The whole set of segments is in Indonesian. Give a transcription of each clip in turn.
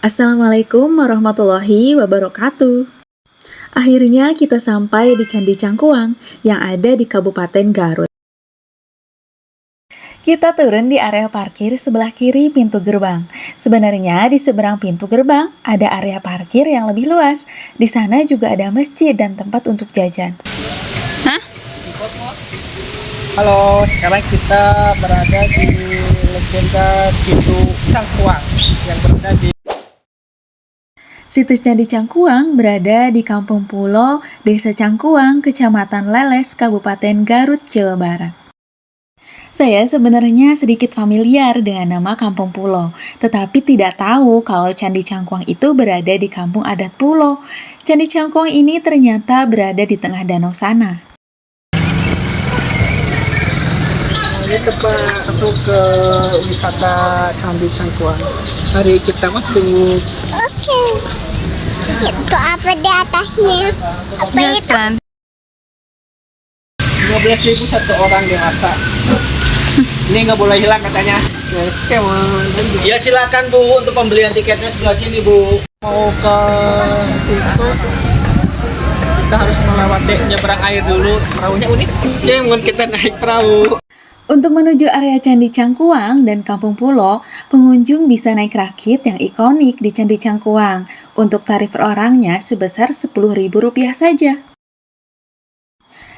Assalamualaikum warahmatullahi wabarakatuh. Akhirnya kita sampai di Candi Cangkuang yang ada di Kabupaten Garut. Kita turun di area parkir sebelah kiri pintu gerbang. Sebenarnya di seberang pintu gerbang ada area parkir yang lebih luas. Di sana juga ada masjid dan tempat untuk jajan. Halo, sekarang kita berada di legenda situ Cangkuang yang berada di Situs Candi Cangkuang berada di Kampung Pulo, Desa Cangkuang, Kecamatan Leles, Kabupaten Garut, Jawa Barat. Saya sebenarnya sedikit familiar dengan nama Kampung Pulo, tetapi tidak tahu kalau Candi Cangkuang itu berada di kampung adat Pulo. Candi Cangkuang ini ternyata berada di tengah danau sana. ini tempat masuk ke wisata Candi Cangkuang. Mari kita masuk. Oke. Itu apa di atasnya? Apa itu? 15.000 satu orang dewasa. Ini nggak boleh hilang katanya. Oke, Ya silakan Bu untuk pembelian tiketnya sebelah sini Bu. mau ke situ kita harus melewati nyebrang air dulu. Perahunya unik. Oke, mungkin kita naik perahu. Untuk menuju area Candi Cangkuang dan Kampung Pulo, pengunjung bisa naik rakit yang ikonik di Candi Cangkuang. Untuk tarif per orangnya sebesar Rp10.000 saja.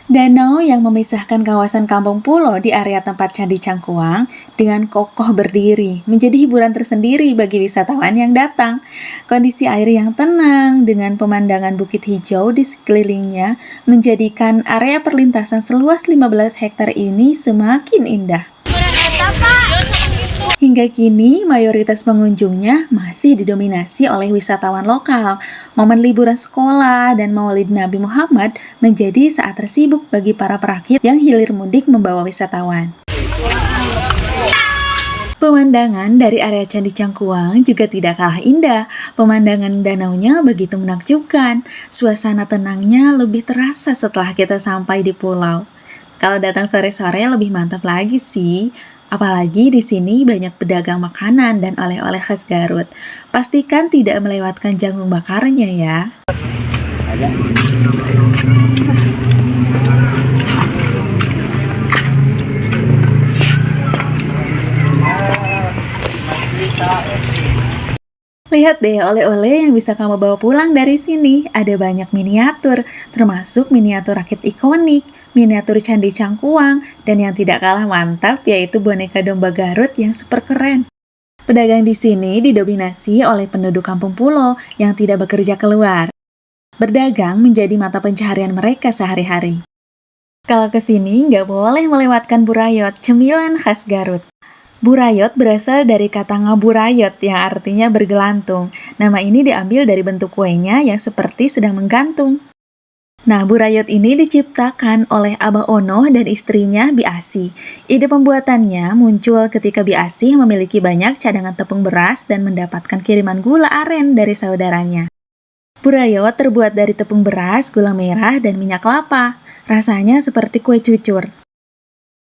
Danau yang memisahkan kawasan Kampung Pulo di area tempat Candi Cangkuang dengan kokoh berdiri menjadi hiburan tersendiri bagi wisatawan yang datang. Kondisi air yang tenang dengan pemandangan bukit hijau di sekelilingnya menjadikan area perlintasan seluas 15 hektar ini semakin indah. Hingga kini, mayoritas pengunjungnya masih didominasi oleh wisatawan lokal. Momen liburan sekolah dan Maulid Nabi Muhammad menjadi saat tersibuk bagi para perakit yang hilir mudik membawa wisatawan. Pemandangan dari area Candi Cangkuang juga tidak kalah indah. Pemandangan danaunya begitu menakjubkan. Suasana tenangnya lebih terasa setelah kita sampai di pulau. Kalau datang sore-sore lebih mantap lagi sih. Apalagi di sini banyak pedagang makanan dan oleh-oleh khas Garut. Pastikan tidak melewatkan jagung bakarnya ya. Lihat deh oleh-oleh yang bisa kamu bawa pulang dari sini. Ada banyak miniatur, termasuk miniatur rakit ikonik, miniatur Candi Cangkuang, dan yang tidak kalah mantap yaitu boneka domba Garut yang super keren. Pedagang di sini didominasi oleh penduduk Kampung Pulo yang tidak bekerja keluar. Berdagang menjadi mata pencaharian mereka sehari-hari. Kalau ke sini nggak boleh melewatkan burayot, cemilan khas Garut. Burayot berasal dari kata ngaburayot yang artinya bergelantung. Nama ini diambil dari bentuk kuenya yang seperti sedang menggantung. Nah, burayot ini diciptakan oleh Abah Ono dan istrinya Bi Asih. Ide pembuatannya muncul ketika Bi Asih memiliki banyak cadangan tepung beras dan mendapatkan kiriman gula aren dari saudaranya. Burayot terbuat dari tepung beras, gula merah, dan minyak kelapa. Rasanya seperti kue cucur.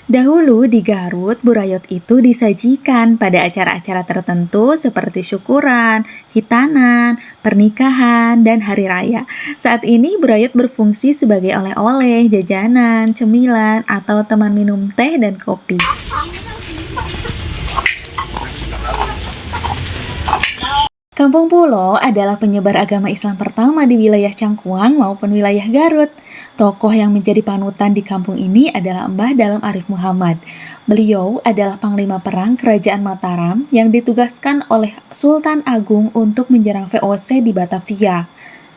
Dahulu di Garut, burayot itu disajikan pada acara-acara tertentu seperti syukuran, hitanan, pernikahan, dan hari raya. Saat ini burayot berfungsi sebagai oleh-oleh, jajanan, cemilan, atau teman minum teh dan kopi. Kampung Pulo adalah penyebar agama Islam pertama di wilayah Cangkuang maupun wilayah Garut. Tokoh yang menjadi panutan di kampung ini adalah Mbah Dalem Arif Muhammad. Beliau adalah panglima perang Kerajaan Mataram yang ditugaskan oleh Sultan Agung untuk menyerang VOC di Batavia.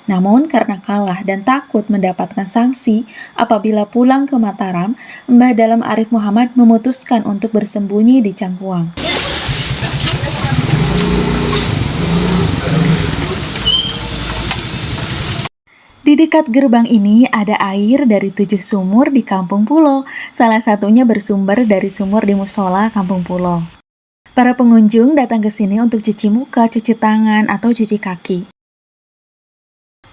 Namun karena kalah dan takut mendapatkan sanksi apabila pulang ke Mataram, Mbah Dalem Arif Muhammad memutuskan untuk bersembunyi di Cangkuang. Di dekat gerbang ini ada air dari 7 sumur di Kampung Pulo. Salah satunya bersumber dari sumur di musola Kampung Pulo. Para pengunjung datang ke sini untuk cuci muka, cuci tangan, atau cuci kaki.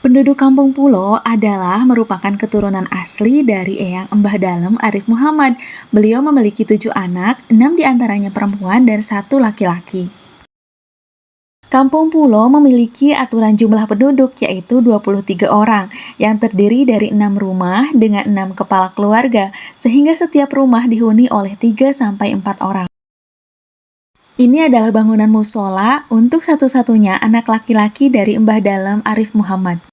Penduduk Kampung Pulo adalah merupakan keturunan asli dari Eyang Mbah Dalem Arif Muhammad. Beliau memiliki 7 anak, 6 diantaranya perempuan dan 1 laki-laki. Kampung Pulo memiliki aturan jumlah penduduk yaitu 23 orang yang terdiri dari 6 rumah dengan 6 kepala keluarga sehingga setiap rumah dihuni oleh 3-4 orang. Ini adalah bangunan musola untuk satu-satunya anak laki-laki dari Mbah Dalem Arif Muhammad.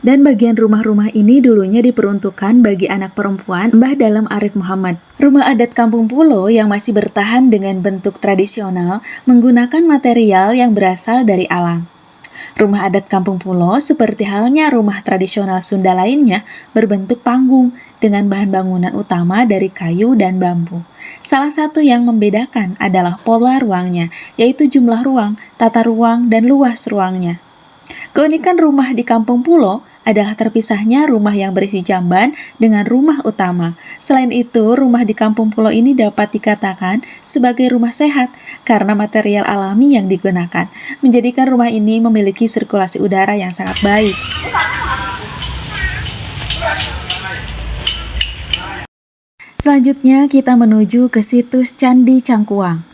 Dan bagian rumah-rumah ini dulunya diperuntukkan bagi anak perempuan Mbah Dalem Arif Muhammad. Rumah adat Kampung Pulo yang masih bertahan dengan bentuk tradisional menggunakan material yang berasal dari alam. Rumah adat Kampung Pulo seperti halnya rumah tradisional Sunda lainnya berbentuk panggung dengan bahan bangunan utama dari kayu dan bambu. Salah satu yang membedakan adalah pola ruangnya, yaitu jumlah ruang, tata ruang, dan luas ruangnya. Keunikan rumah di Kampung Pulo adalah terpisahnya rumah yang berisi jamban dengan rumah utama. Selain itu, rumah di Kampung Pulo ini dapat dikatakan sebagai rumah sehat karena material alami yang digunakan, menjadikan rumah ini memiliki sirkulasi udara yang sangat baik. Selanjutnya kita menuju ke situs Candi Cangkuang.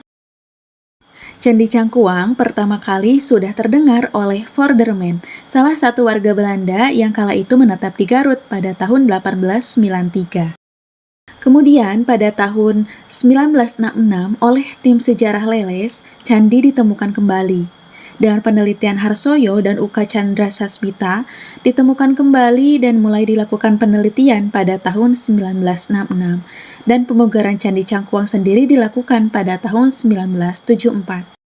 Candi Cangkuang pertama kali sudah terdengar oleh Vorderman, salah satu warga Belanda yang kala itu menetap di Garut pada tahun 1893. Kemudian pada tahun 1966 oleh tim sejarah Leles, candi ditemukan kembali. Dengan penelitian Harsoyo dan Uka Chandra Sasmita, ditemukan kembali dan mulai dilakukan penelitian pada tahun 1966, dan pemugaran Candi Cangkuang sendiri dilakukan pada tahun 1974.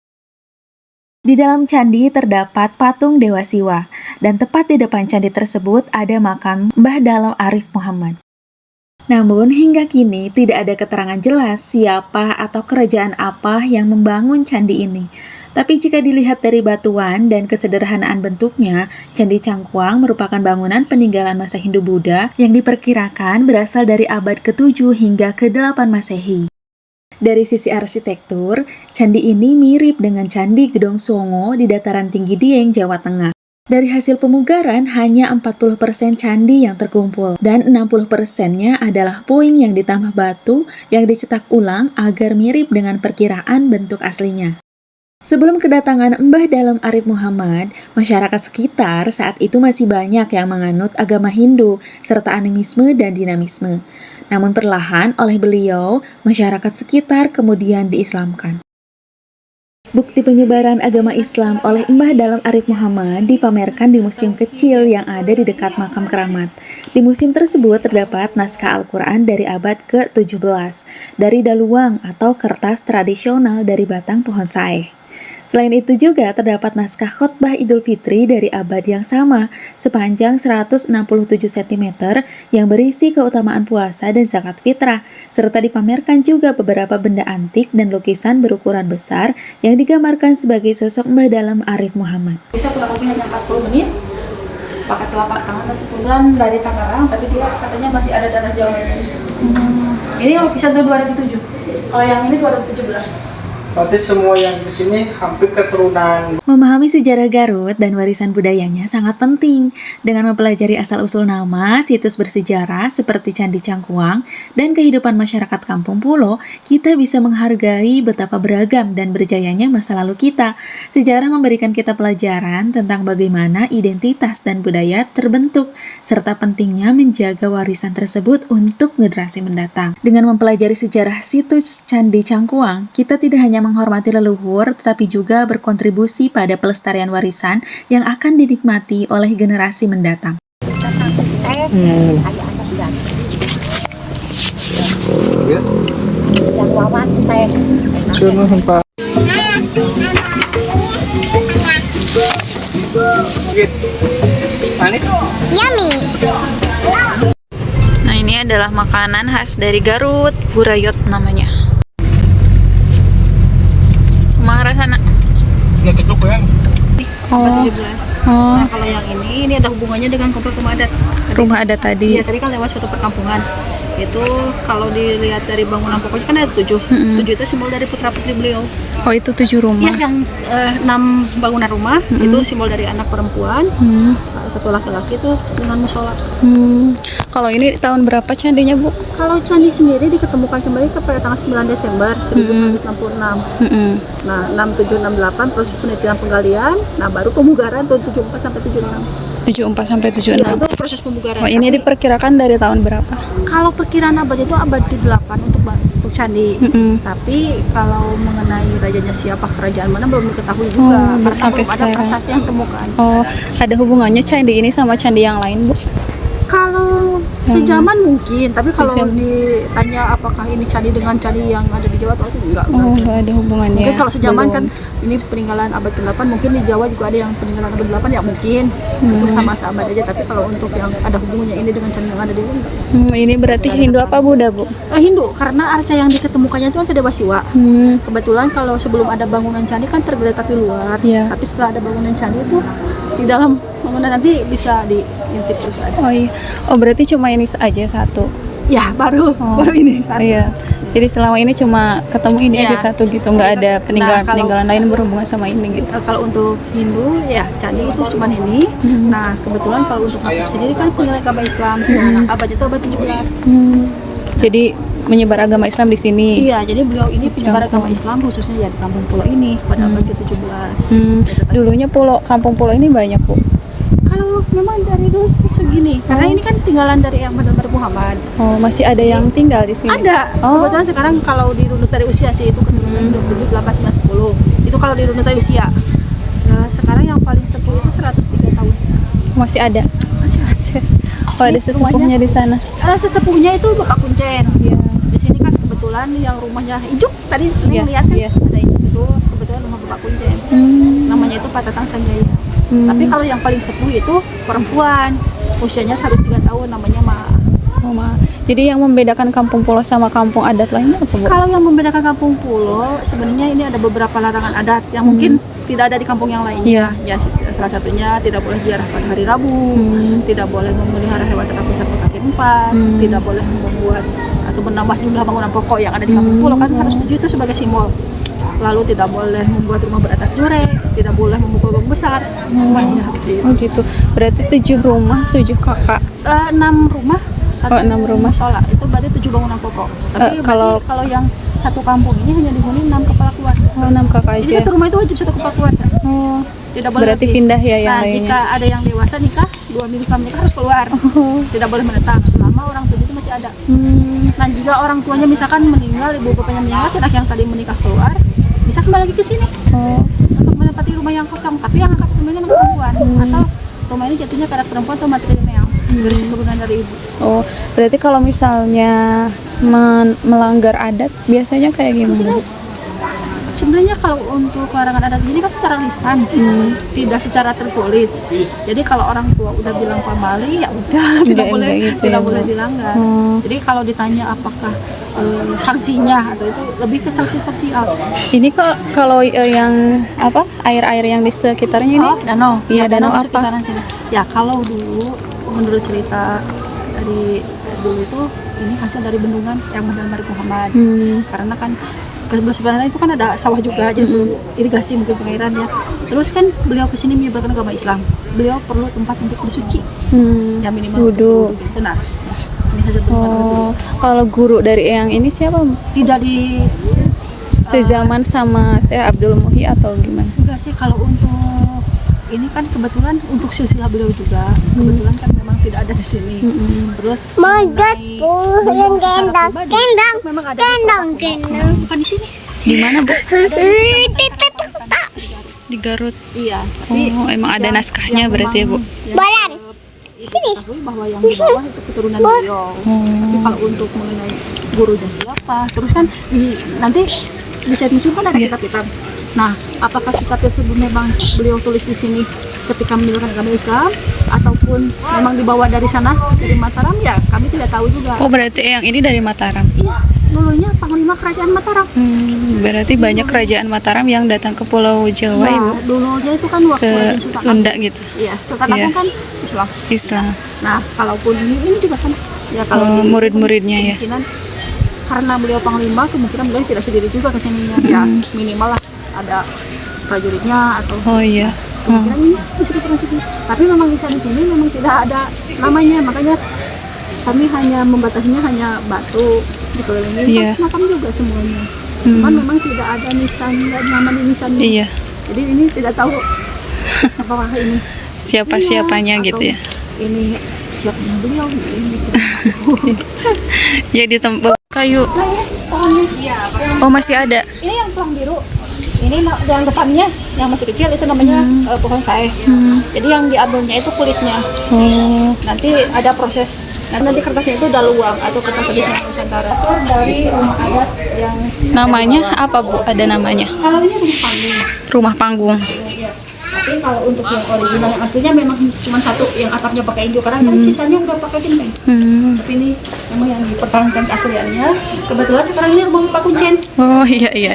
Di dalam candi terdapat patung Dewa Siwa, dan tepat di depan candi tersebut ada makam Mbah Dalem Arif Muhammad. Namun hingga kini tidak ada keterangan jelas siapa atau kerajaan apa yang membangun candi ini. Tapi jika dilihat dari batuan dan kesederhanaan bentuknya, Candi Cangkuang merupakan bangunan peninggalan masa Hindu-Buddha yang diperkirakan berasal dari abad ke-7 hingga ke-8 Masehi. Dari sisi arsitektur, candi ini mirip dengan Candi Gedong Songo di dataran tinggi Dieng, Jawa Tengah. Dari hasil pemugaran, hanya 40% candi yang terkumpul, dan 60%-nya adalah puing yang ditambah batu yang dicetak ulang agar mirip dengan perkiraan bentuk aslinya. Sebelum kedatangan Mbah Dalem Arif Muhammad, masyarakat sekitar saat itu masih banyak yang menganut agama Hindu serta animisme dan dinamisme. Namun perlahan oleh beliau, masyarakat sekitar kemudian diislamkan. Bukti penyebaran agama Islam oleh Mbah Dalem Arif Muhammad dipamerkan di museum kecil yang ada di dekat makam keramat. Di museum tersebut terdapat naskah Al-Quran dari abad ke-17, dari daluang atau kertas tradisional dari batang pohon saeh. Selain itu juga terdapat naskah khotbah Idul Fitri dari abad yang sama sepanjang 167 cm yang berisi keutamaan puasa dan zakat fitrah, serta dipamerkan juga beberapa benda antik dan lukisan berukuran besar yang digambarkan sebagai sosok Mbah Dalem Arif Muhammad. Bisa kurang lebih hanya 40 menit, pakai telapak tangan dan 10 bulan dari Tangerang, tapi dia katanya masih ada darah Jawa. Ini lukisan tahun 2007, kalau yang ini 2017. Berarti semua yang di sini hampir keturunan. Memahami sejarah Garut dan warisan budayanya sangat penting. Dengan mempelajari asal-usul nama, situs bersejarah seperti Candi Cangkuang, dan kehidupan masyarakat Kampung Pulo, kita bisa menghargai betapa beragam dan berjayanya masa lalu kita. Sejarah memberikan kita pelajaran tentang bagaimana identitas dan budaya terbentuk, serta pentingnya menjaga warisan tersebut untuk generasi mendatang. Dengan mempelajari sejarah situs Candi Cangkuang, kita tidak hanya menghormati leluhur, tetapi juga berkontribusi pada pelestarian warisan yang akan dinikmati oleh generasi mendatang. Manis? Yummy. Nah, ini adalah makanan khas dari Garut, burayot namanya. Kumaha rasana? Nggak ketuk ya? Oh. 17. Nah, kalau yang ini ada hubungannya dengan komplek rumah adat. Rumah adat tadi. Iya, tadi kan lewat suatu perkampungan. Itu kalau dilihat dari bangunan pokoknya kan ada 7. 7 itu simbol dari putra putri beliau. Oh, itu 7 Ya, rumah. yang 6 bangunan rumah itu simbol dari anak perempuan. Hmm. Satu laki-laki itu dengan musola. Kalau ini tahun berapa candinya, Bu? Kalau candi sendiri diketemukan kembali pada tanggal 9 Desember 1966. Nah, 6768 proses penelitian penggalian, nah baru pemugaran tahun 74 sampai 76. 74 sampai Ya, 76. itu proses pemugaran. Oh, ini diperkirakan dari tahun berapa? Kalau perkiraan abad itu abad ke-8 untuk candi. Tapi kalau mengenai rajanya siapa, kerajaan mana belum diketahui juga. Oh, Karena sampai belum ada sekarang. prasasti yang temukan. Oh, ada hubungannya candi ini sama candi yang lain, Bu? Kalau sejaman mungkin, tapi kalau Sejaman. ditanya apakah ini candi dengan candi yang ada di Jawa, itu enggak. Oh, nggak ada hubungannya. Mungkin kalau sejaman Belum. kan ini peninggalan abad ke-8, mungkin di Jawa juga ada yang peninggalan abad ke-8 ya mungkin. Itu sama seabad aja, tapi kalau untuk yang ada hubungannya ini dengan candi yang ada di enggak. Ini berarti Hindu apa Buddha, Bu? Hindu, karena arca yang diketemukannya itu kan Dewa Siwa. Kebetulan kalau sebelum ada bangunan candi kan tergeletak di luar, Iya. tapi setelah ada bangunan candi itu di dalam bangunan nanti bisa diintip itu ada. Oh iya. Oh, berarti cuma ini aja satu. Ya, baru ini satu. Iya. Jadi selama ini cuma ketemu ini Iya. aja satu gitu, nggak ada Nah, peninggalan-peninggalan lain berhubungan sama ini gitu. Kalau untuk Hindu ya candi itu cuma ini. Nah, kebetulan kalau untuk Muslim sendiri kan penilaian agama Islam. Nah, abad itu abad 17. Jadi menyebar agama Islam di sini. Iya, jadi beliau ini penyebar agama Islam khususnya ya di Kampung Pulau ini pada abad ke-17. Dulunya kampung pulau ini banyak, Bu. Kalau memang dari dulu segini, karena ini kan tinggalan dari yang benar-benar Muhammad. Oh, masih ada yang tinggal di sini. Ada. Oh. Kebetulan sekarang kalau dirunut dari usia sih itu keturunan 27, 8, 9, 10. Itu kalau dirunut dari usia. Nah, sekarang yang paling sepuh itu 103 tahun. Masih ada. Masih. Oh, ada sesepuhnya di sana. Sesepuhnya itu Bapak Kuncen. Iya. Di sini kan kebetulan yang rumahnya Ijuk tadi Iya, yang lihat kan iya. ada Ijuk itu kebetulan rumah Bapak Kuncen. Namanya itu Pak Tatang Sanjaya. Tapi kalau yang paling sepuh itu perempuan, usianya 103 tahun, namanya Ma. Oh, jadi yang membedakan kampung pulau sama kampung adat lainnya apa, Bu? Kalau yang membedakan kampung pulau, sebenarnya ini ada beberapa larangan adat yang mungkin tidak ada di kampung yang lainnya. Ya, salah satunya tidak boleh ziarah pada hari Rabu, tidak boleh memelihara hewan ternak besar berkaki 4, tidak boleh membuat atau menambah jumlah bangunan pokok yang ada di kampung pulau, kan harus 7 itu sebagai simbol. Lalu tidak boleh membuat rumah beratap jurek, tidak boleh memukul gong besar, banyak gitu. Oh gitu. Berarti 7 rumah, 7 kakak. 6 rumah, 1 6 rumah. musola. Itu berarti 7 bangunan pokok. Tapi kalau- kalau yang satu kampung ini hanya dihuni 6 kepala keluarga. Oh, 6 kakak Jadi aja. satu rumah itu wajib satu kepala keluarga. Oh. Tidak boleh Berarti lebih. pindah ya yang Nah, lainnya. jika ada yang dewasa nikah, 2 minggu setelah menikah harus keluar. Tidak boleh menetap selama orang tua itu masih ada. Nah, jika orang tuanya misalkan meninggal, ibu bapaknya meninggal, sedang yang tadi menikah keluar, bisa kembali lagi ke sini untuk menempati rumah yang kosong. Tapi yang angkat rumahnya anak perempuan atau rumah ini jatuhnya ke anak perempuan atau matrilineal dari keturunan dari ibu. Oh, berarti kalau misalnya melanggar adat biasanya kayak gimana? Sebenarnya kalau untuk larangan adat ini kan secara lisan, tidak secara tertulis. Jadi kalau orang tua udah bilang pamali, ya udah tidak boleh gitu tidak ya, boleh Bu. dilanggar. Jadi kalau ditanya apakah sanksinya atau itu lebih ke sanksi sosial. Ini kok kalau yang apa air-air yang di sekitarnya ini? Oh, danau. Iya, Ya, danau apa? sekitaran sini. Ya, kalau dulu menurut cerita dari dulu itu ini hasil dari bendungan yang model Mari Muhammad. Karena kan sebenarnya itu kan ada sawah juga, jadi perlu irigasi mungkin pengairan ya. Terus kan beliau kesini menyebarkan agama Islam. Beliau perlu tempat untuk bersuci. Ya minimal Wudhu. gitu. Nah, ini hasil bendungan dulu. Oh, kalau guru dari yang ini siapa? Tidak di Sezaman sama saya Abdul Muhi atau gimana? enggak sih kalau untuk ini kan kebetulan untuk silsilah beliau juga kebetulan kan memang tidak ada di sini. Terus Modot mengenai bu, beliau yang secara gendong, pribadi, gendong, memang ada di gendong, Kota gendong. bukan di sini. Di mana, Bu? Ada Di Garut. iya, tapi Oh, emang ada yang- naskahnya yang berarti ya, Bu? memang- yang Balan. diketahui bahwa yang di bawah itu keturunan beliau. Tapi kalau untuk mengenai gurunya siapa, terus kan nanti di Syed Museum kan ada kitab-kitab. Nah, apakah kitab tersebut memang beliau tulis di sini ketika menyebarkan agama Islam ataupun memang dibawa dari sana dari Mataram, ya kami tidak tahu juga. Oh, berarti yang ini dari Mataram. Iya, dulunya Panglima Kerajaan Mataram. Berarti banyak kerajaan Mataram yang datang ke Pulau Jawa, Ibu. Nah, dulunya itu kan waktu Ke Raden Sultan Sunda Agung. gitu. Iya, Sultan Iya. Agung kan Islam. Islam. Nah, kalaupun ini juga kan Ya kalau di- murid-muridnya ya. kemungkinan karena beliau panglima, kemungkinan beliau tidak sendiri juga kesininya. Ya minimal lah ada prajuritnya atau Oh iya. kemungkinan ini di sekitar sini. Tapi memang di sana sini memang tidak ada namanya, makanya kami hanya membatasinya hanya batu dikelilingi Iya. makam juga semuanya. Cuman memang tidak ada nisan dan nama di nisannya. Iya. Jadi ini tidak tahu apakah ini Siapa-siapanya atau gitu ya. Ini siapanya beliau ini. Ya di tempat kayu. Nah, ya, pohonnya. Iya, Oh masih ada. ini yang tulang biru. Ini yang depannya yang masih kecil itu namanya pohon saeh. Jadi yang diambilnya itu kulitnya. Oh. Nanti ada proses. Nanti kertasnya itu daluang atau kertas tradisional Nusantara. Itu dari rumah adat yang Namanya apa Bu? Ada namanya? kalau ini rumah panggung. Rumah panggung. Ya. Tapi kalau untuk yang original yang aslinya memang cuma satu yang atapnya pakai induk karena kan sisanya udah pakai genteng. Tapi ini memang yang dipertahankan keasliannya. Kebetulan sekarang ini rumah Pak Kuncen. Oh iya iya.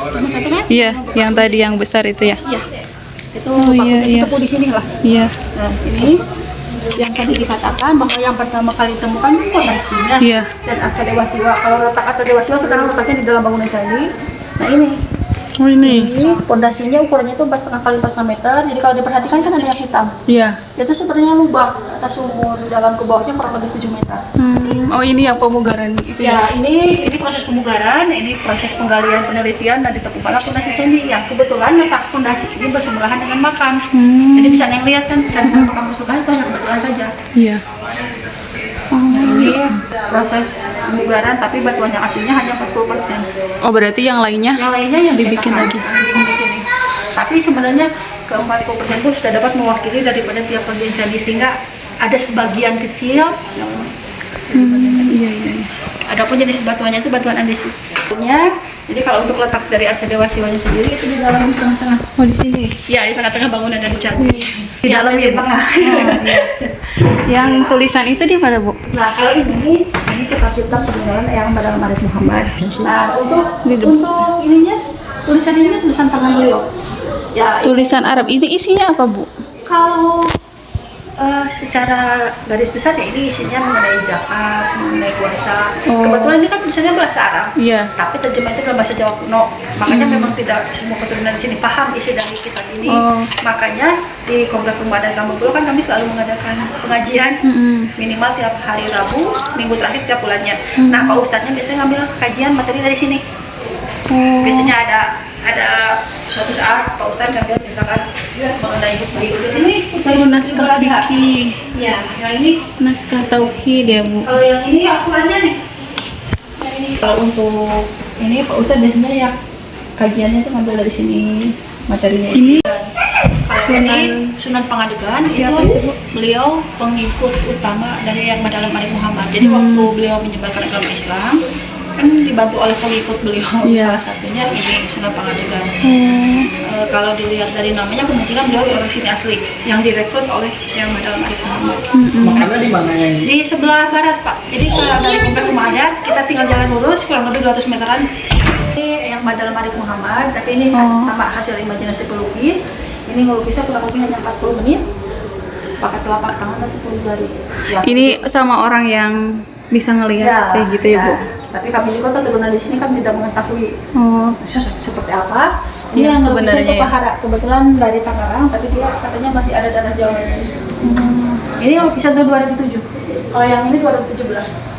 Cuma satu kan? Iya, yang tadi yang besar itu ya. Iya. Itu Oh, Pak iya, Kuncen iya. sesepuh di sini lah. Iya. Nah, ini yang tadi dikatakan bahwa yang pertama kali ditemukan itu fondasinya Iya. dan Arca Dewa Siwa. Kalau letak Arca Dewa Siwa sekarang letaknya di dalam bangunan candi. Nah ini Oh ini. fondasinya ukurannya itu 4,5 kali 4,5 meter. Jadi kalau diperhatikan kan ada yang hitam. Iya. Itu sebenarnya lubang atas sumur dalam ke bawahnya kurang lebih 7 meter. Oh ini yang pemugaran itu ya. Ya, ini proses pemugaran, ini proses penggalian penelitian dan ditemukanlah fondasi candi yang kebetulan letak fondasi ini bersebelahan dengan makam. Jadi bisa yang lihat kan candi dan makam bersebelahan itu hanya kebetulan saja. Iya. Ini proses pemugaran tapi batuan yang aslinya hanya 40%. Oh berarti yang lainnya? Yang lainnya yang Dibikin lagi. di sini. Tapi sebenarnya ke 40% itu sudah dapat mewakili daripada tiap bagian candi sehingga ada sebagian kecil yang Iya iya. Iya. adapun jenis batuannya itu batuan andesit. Jadi kalau untuk letak dari Arca Dewa Siwanya sendiri itu di dalam tengah-tengah. Oh di sini. Ya, di tengah-tengah bangunan dan candi. Di dalam di tengah. Yang tulisan itu di mana Bu? Nah, kalau ini kitab-kitab peninggalan Eyang Badal Arif Muhammad. Nah, untuk ininya tulisan ini tulisan tangan beliau. Ya, Tulisan Arab. Ini isinya apa Bu? kalau secara garis besar ya ini isinya mengenai zakat, mengenai puasa. Oh. Kebetulan ini kan tulisannya bahasa Arab. Iya. Tapi terjemahnya dalam bahasa Jawa kuno. Makanya memang tidak semua keturunan di sini paham isi dari kitab ini. Oh. Makanya di Komplek Rumah Adat Kampung Pulau kan kami selalu mengadakan pengajian minimal tiap hari Rabu, minggu terakhir tiap bulannya. Nah, Pak Ustadznya biasanya ngambil kajian materi dari sini. Oh. Biasanya ada suatu saat Pak Ustadz ngambil misalkan mengenai hikmah hidup ini. Naskah fikih. Ya, yang ini Naskah tauhid ya Bu. kalau yang ini Al-Qurannya nih. Yang ini kalau untuk ini Pak Ustadz biasanya ya kajiannya itu ngambil dari sini materinya. Ini Kalau ini Sunan Pangadegan Siapa itu beliau pengikut utama dari yang Madalam Arif Muhammad. Jadi waktu beliau menyebarkan agama Islam kan dibantu oleh pengikut beliau. Iya. Salah satunya ini Sunan Pangadegan. Kalau dilihat dari namanya kemungkinan beliau orang sini asli yang direkrut oleh yang Madalam Arif Muhammad. Makamnya di mana yang Di sebelah barat Pak. Jadi kalau dari komplek rumah adat kita tinggal jalan lurus kurang lebih 200 meteran. Ini yang Madalam Arif Muhammad, tapi ini sama hasil imajinasi pelukis. Ini ngelukisnya kurang lebih hanya 40 menit. Pakai telapak tangan dan 10 jari. Ya, ini sama orang yang bisa ngelihat kayak gitu ya Bu. Tapi kami juga keturunan di sini kan tidak mengetahui Oh. seperti apa. Ini Iya, yang sebenarnya sebenarnya itu ya. Pahara, kebetulan dari Tangerang, tapi dia katanya masih ada darah Jawa. Ini lukisan tahun 2007. Kalau yang ini 2017.